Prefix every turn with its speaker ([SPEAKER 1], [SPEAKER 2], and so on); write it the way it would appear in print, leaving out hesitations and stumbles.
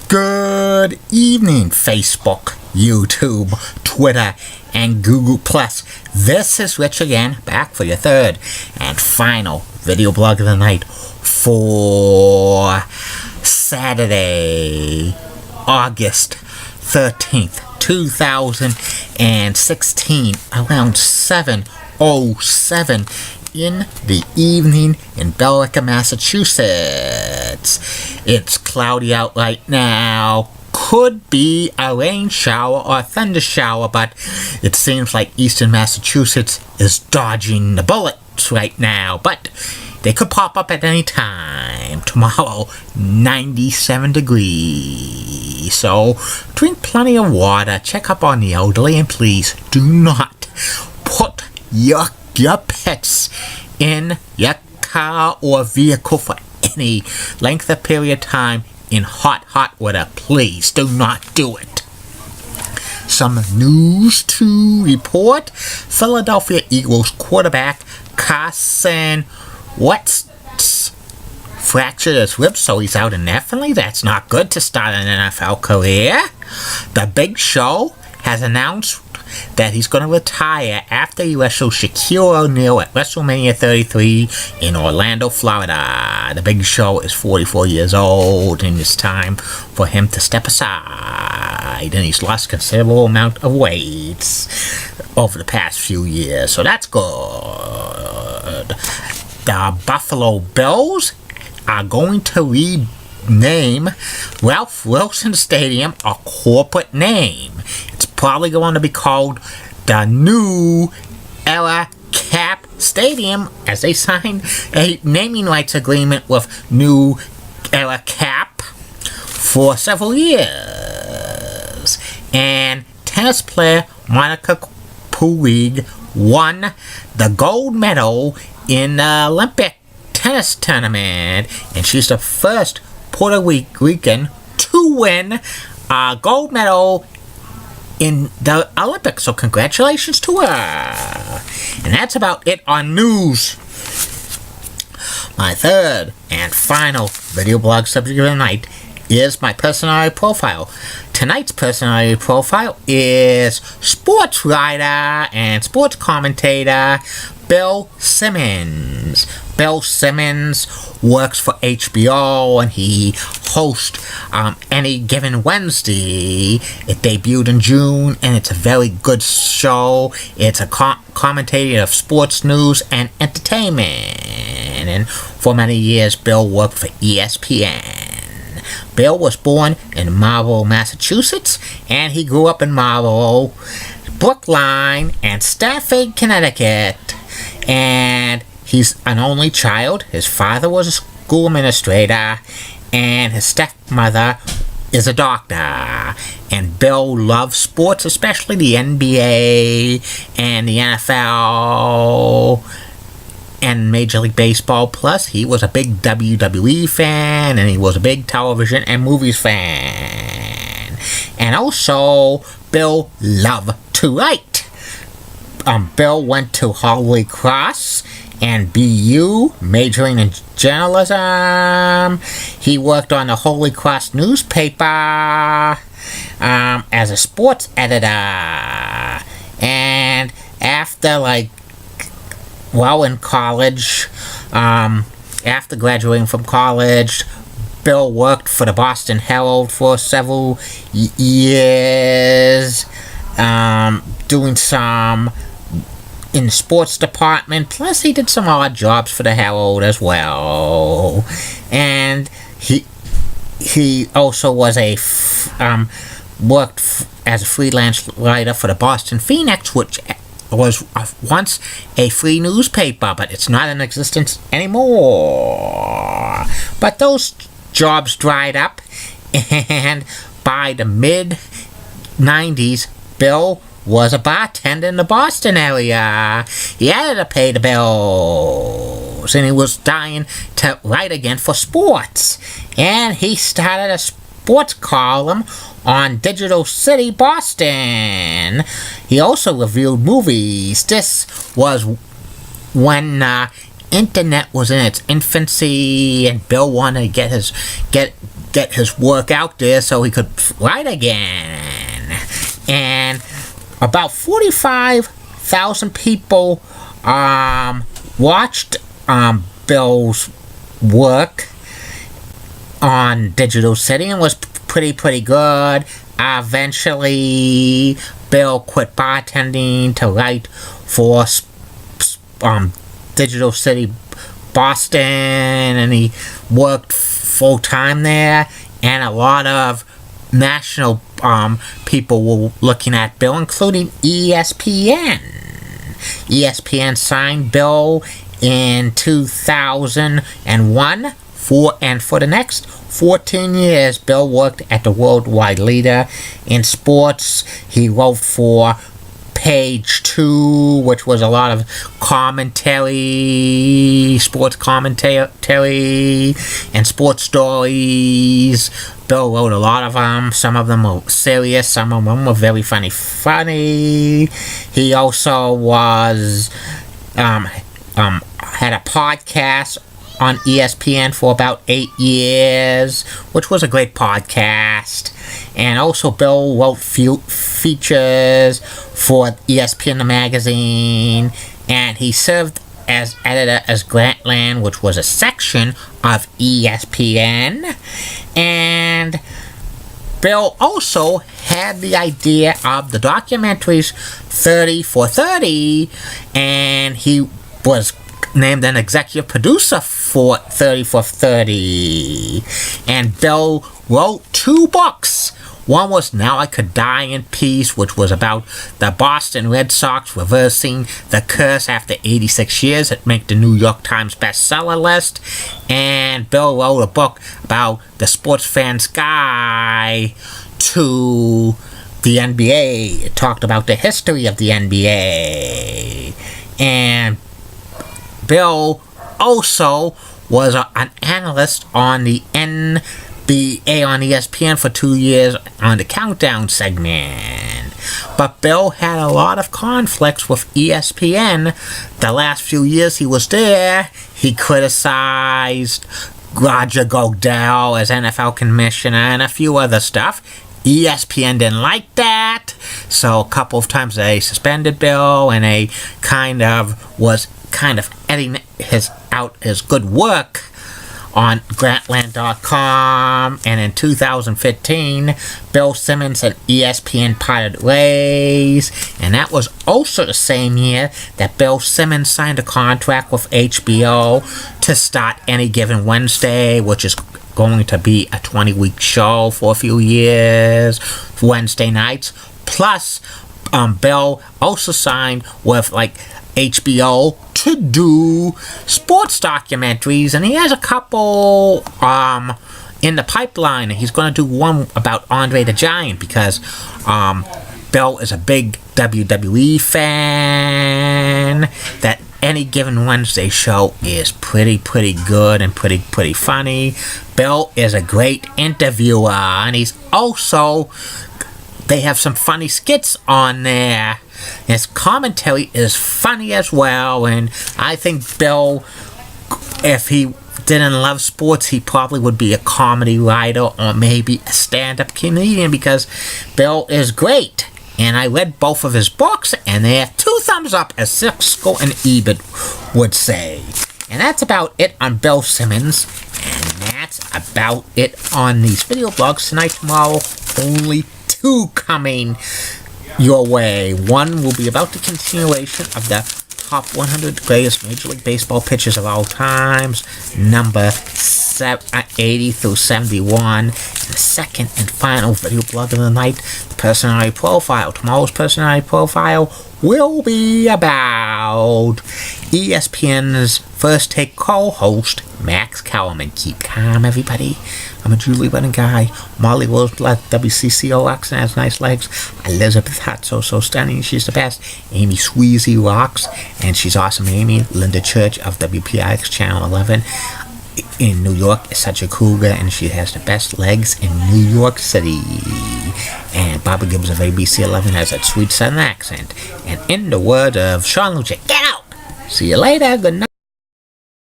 [SPEAKER 1] Good evening, Facebook, YouTube, Twitter, and Google+. This is Rich again, back for your third and final video blog of the night for Saturday, August 13th, 2016, around 7:07 in the evening in Billerica, Massachusetts. It's cloudy out right now. Could be a rain shower or thunder shower, but it seems like eastern Massachusetts is dodging the bullets right now. But they could pop up at any time. Tomorrow, 97 degrees. So drink plenty of water, check up on the elderly, and please do not put your pets in your car or vehicle for any length of period of time in hot weather. Please do not do it. Some news to report. Philadelphia Eagles quarterback Carson Wentz fractured his ribs, so he's out indefinitely. That's not good to start an NFL career. The Big Show has announced that he's going to retire after he wrestled Shaquille O'Neal at WrestleMania 33 in Orlando, Florida. The Big Show is 44 years old, and it's time for him to step aside. And he's lost a considerable amount of weight over the past few years, so that's good. The Buffalo Bills are going to rename Ralph Wilson Stadium a corporate name. It's probably going to be called the New Era Cap Stadium, as they signed a naming rights agreement with New Era Cap for several years. And tennis player Monica Puig won the gold medal in the Olympic tennis tournament, and she's the first Puerto Rican to win a gold medal in the Olympics, so congratulations to her. And that's about it on news. My third and final video blog subject of the night is my personality profile. Tonight's personality profile is sports writer and sports commentator Bill Simmons. Bill Simmons works for HBO, and he hosts Any Given Wednesday. It debuted in June, and it's a very good show. It's a commentator of sports news and entertainment. And for many years, Bill worked for ESPN. Bill was born in Marlborough, Massachusetts, and he grew up in Marlborough, Brookline, and Stafford, Connecticut. And he's an only child. His father was a school administrator, and his stepmother is a doctor. And Bill loves sports, especially the NBA and the NFL and Major League Baseball. Plus, he was a big WWE fan, and he was a big television and movies fan. And also, Bill loved to write. Bill went to Holy Cross and BU, majoring in journalism. He worked on the Holy Cross newspaper as a sports editor. And after, in college, after graduating from college, Bill worked for the Boston Herald for several years, doing some in the sports department, plus he did some odd jobs for the Herald as well. And he also was worked as a freelance writer for the Boston Phoenix, which was once a free newspaper, but it's not in existence anymore. But those jobs dried up, and by the mid-90s, Bill was a bartender in the Boston area. He had to pay the bills, and he was dying to write again for sports. And he started a sports column on Digital City, Boston. He also reviewed movies. This was when internet was in its infancy, and Bill wanted to get get his work out there so he could write again. And about 45,000 people watched Bill's work on Digital City and was pretty good. Eventually, Bill quit bartending to write for Digital City Boston, and he worked full-time there, and a lot of national people were looking at Bill, including ESPN. ESPN signed Bill in 2001, for the next 14 years, Bill worked at the worldwide leader in sports. He wrote for Page 2, which was a lot of commentary, sports commentary, and sports stories. Bill wrote a lot of them. Some of them were serious, some of them were very funny. He also was, had a podcast on ESPN for about 8 years, which was a great podcast. And also Bill wrote features for ESPN the magazine, and he served as editor as Grantland, which was a section of ESPN. And Bill also had the idea of the documentaries 30 for 30, and he was named an executive producer for 30 for 30. And Bill wrote 2 books. One was Now I Could Die in Peace, which was about the Boston Red Sox reversing the curse after 86 years. It made the New York Times bestseller list. And Bill wrote a book about the sports fan's guide to the NBA. It talked about the history of the NBA. And Bill also was an analyst on the NBA on ESPN for 2 years on the Countdown segment. But Bill had a lot of conflicts with ESPN. The last few years he was there, he criticized Roger Goodell as NFL commissioner and a few other stuff. ESPN didn't like that, so a couple of times they suspended Bill, and they was editing his good work on Grantland.com. And in 2015, Bill Simmons and ESPN parted ways, and that was also the same year that Bill Simmons signed a contract with HBO to start Any Given Wednesday, which is going to be a 20-week show for a few years, Wednesday nights. Plus, Bill also signed with HBO to do sports documentaries, and he has a couple in the pipeline. He's going to do one about Andre the Giant, because Bill is a big WWE fan. That Any Given Wednesday show is pretty good and pretty funny. Bill is a great interviewer, and he's also, they have some funny skits on there. His commentary is funny as well, and I think Bill, if he didn't love sports, he probably would be a comedy writer or maybe a stand-up comedian, because Bill is great. And I read both of his books, and they have 2 thumbs up, as Siskel and Ebert would say. And that's about it on Bill Simmons, and that's about it on these video blogs tonight, tomorrow. Only 2 coming your way. One will be about the continuation of the top 100 greatest Major League Baseball pitchers of all times, number 80 through 71. And the second and final video blog of the night, the personality profile. Tomorrow's personality profile will be about ESPN's First Take co-host, Max Kellerman. Keep calm, everybody. I'm a Julie Brennan guy. Molly Roseblatt, WCCO rocks and has nice legs. Elizabeth Hart, so stunning, she's the best. Amy Sweezy rocks, and she's awesome. Amy. Linda Church of WPIX Channel 11 in New York is such a cougar, and she has the best legs in New York City. And Barbara Gibbs of ABC 11 has that sweet southern accent. And in the word of Sean Lucia, get out! See you later, good night.